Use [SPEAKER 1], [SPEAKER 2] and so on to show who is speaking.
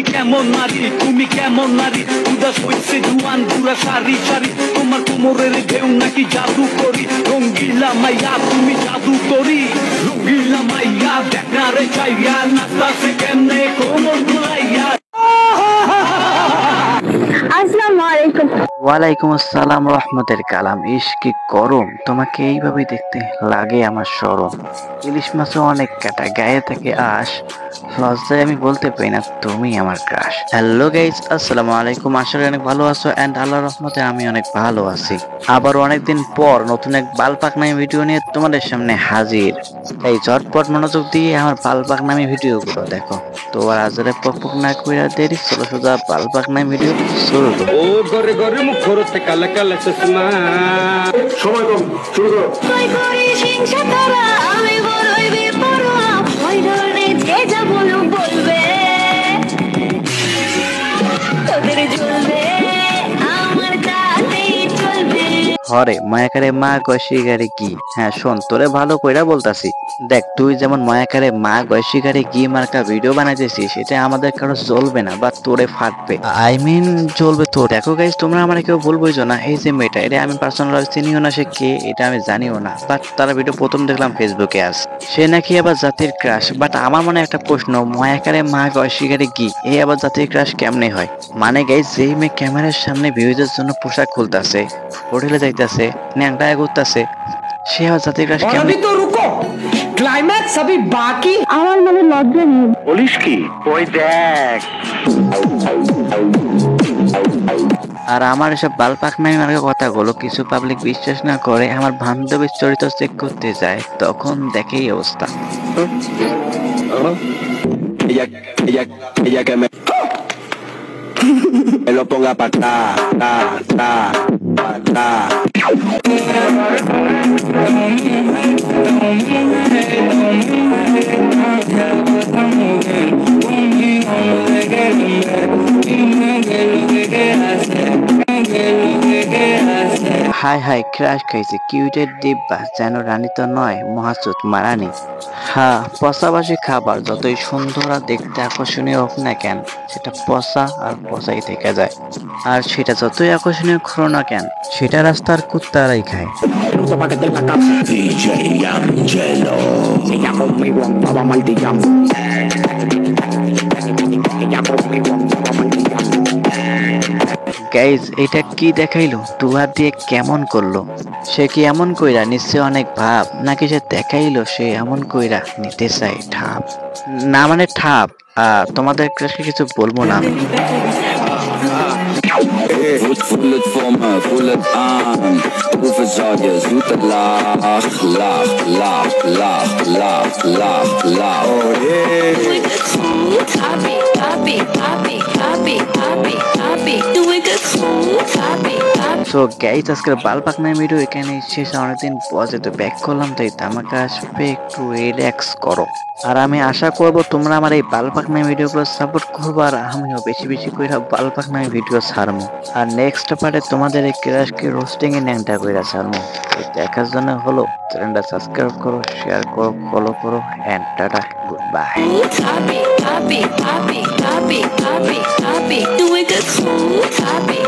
[SPEAKER 1] তুমি কেমন নারী, তুমি কেমন নারী, উদাস হইছে জুয়ান পুরা সারি সারি, তোমার কোমরের ঢেউ নাকি জাদু করি, রঙ্গিলা মাইয়া তুমি জাদু করি, রঙ্গিলা মাইয়া দেখারে চাইয়া নাচতাছে কেমনে কোমর ঘুরাইয়া।
[SPEAKER 2] আসসালামু আলাইকুম।
[SPEAKER 3] ওয়ালাইকুম আসসালাম রহমতের কালাম। ইস কি গরম, তোমাকে এইভাবে দেখতে লাগে আমার শরম। ইলিশ মাছও অনেক কাটা, গায়ে থেকে আশ, লজ্জায় আমি বলতে পারি না তুমি আমার ক্রাশ। হ্যালো গাইজ, আসসালামু আলাইকুম। আসলে অনেক ভালো আছো এন্ড আল্লাহর রহমতে আমি অনেক ভালো আছি। আবার অনেকদিন পর নতুন এক বাল পাকনামি ভিডিও নিয়ে তোমাদের সামনে হাজির। এই ঝটপট মনোযোগ দিয়ে আমার বাল পাকনামি ভিডিওগুলো দেখো। তো আর আজরে পকপক না কইরা দেরি, চলো সোজা বাল পাকনামি ভিডিও শুরু করো।
[SPEAKER 4] ও গরে গরে মুখ করতে কালা কালা চশমা,
[SPEAKER 5] সময় কম, শুরু করো।
[SPEAKER 2] কই করিস হিংসা করা, আমি বড়ই বেপরোয়া, ওই ধরনে যে যা বলবে তোদের জ্বলবে, আমার তাতেই চলবে।
[SPEAKER 3] হরে মায়াকারে মা গয়সি গারে কি, হ্যাঁ শোন তোরে ভালো কইরা বলতাছি। দেখ তুই যেমন মায়াকারে মা গয়সি গারে কি মার্কা ভিডিও বানাইতেছিস, সেটা আমাদের কারো চলবে না বা তোরে ফাটবে, আই মিন চলবে তোর। দেখো গাইস, তোমরা আমার কেউ ভুল বুঝো না, এই যে মেয়েটা এটা আমি পার্সোনাল চিনিও না, সে কে এটা আমি জানিও না, বাট তারা ভিডিও প্রথম দেখলাম ফেসবুকে আজ, সে নাকি আবার জাতির ক্রাশ। বাট আমার মনে একটা প্রশ্ন, মায়াকারে মা গয়সি গারে কি এই আবার জাতির ক্রাশ কেমনে হয়? মানে গাইস, যেই মেয়ে ক্যামেরার সামনে ভিউজের জন্য পোশাক খুলতেছে, হোটেলে যাইতেছে, ন্যাংটায় ঘুরতেছে, সে আবার জাতির ক্রাশ কেমনে?
[SPEAKER 4] তো রুকো, ক্লাইম্যাক্স আবি বাকি।
[SPEAKER 2] আমার মনে লজ্জা নেই।
[SPEAKER 5] বলিস কি? ওই দেখ।
[SPEAKER 3] আর আমার এসব বাল পাকনামি মার্কা কথাগুলো কিছু পাবলিক বিশ্বাস না করে আমার বান্ধবীর চরিত্র চেক করতে যায়, তখন দেখে এই অবস্থা।
[SPEAKER 5] Ella que me lo ponga para atrás,
[SPEAKER 3] hi hi crush খাইছে, কিউটের দিব্যা যেন রানী তো নয় মহাচুত মারানি। হ্যাঁ, পচাবাসী খাবার যতই সুন্দর আর দেখতে আকর্ষণীয় হোক না কেন, সেটা পচা আর পচাই থেকে যায়। আর সেটা যতই আকর্ষণীয় করো না কেন, সেটা রাস্তার কুত্তারাই খায়।
[SPEAKER 5] DJ Angelo. Ella conmigo andaba martillando. Ella conmigo andaba martillando.
[SPEAKER 3] Guys, এটা কি দেখাইলো? দুহাত দিয়ে কেমন করলো? সে কি এমন কইরা নিচ্ছে অনেক ভাব, নাকি সে দেখাইলো সে এমন কইরা নিতে চাই ঠাপ? না মানে ঠাপ। তোমাদের কাছে কিছু বলবো না আমি।
[SPEAKER 6] Voel het voor me, voel het aan. Hoeveel zou je zoete lach, lach, lach, lach, lach, lach, lach. Oh yeah.
[SPEAKER 2] Doe ik het goed? Happy, happy, happy, happy, happy, happy. Doe ik het goed? Happy, happy.
[SPEAKER 3] So guys, আজকের বাল পাকনামি video এখানে শেষ। অনেকদিন পর যেহেতু back করলাম, তাই আমাকে আসবে একটু রিল্যাক্স করো। আর আমি আশা করব তোমরা আমার এই বাল পাকনামি ভিডিওগুলো সাপোর্ট করবো, আর আমিও বেশি বেশি করে বাল পাকনামি ভিডিও ছাড়বো। আর নেক্সট পার্টে তোমাদের এই ক্রাশকে রোস্টিং এ ন্যাংটা করে ছাড়বো। দেখার জন্য হলো চ্যানেলটা সাবস্ক্রাইব করো, শেয়ার করো, ফলো করো, and tata, good bye.
[SPEAKER 2] Happy, happy, happy, happy, happy, happy. Doe ik het goed? Happy.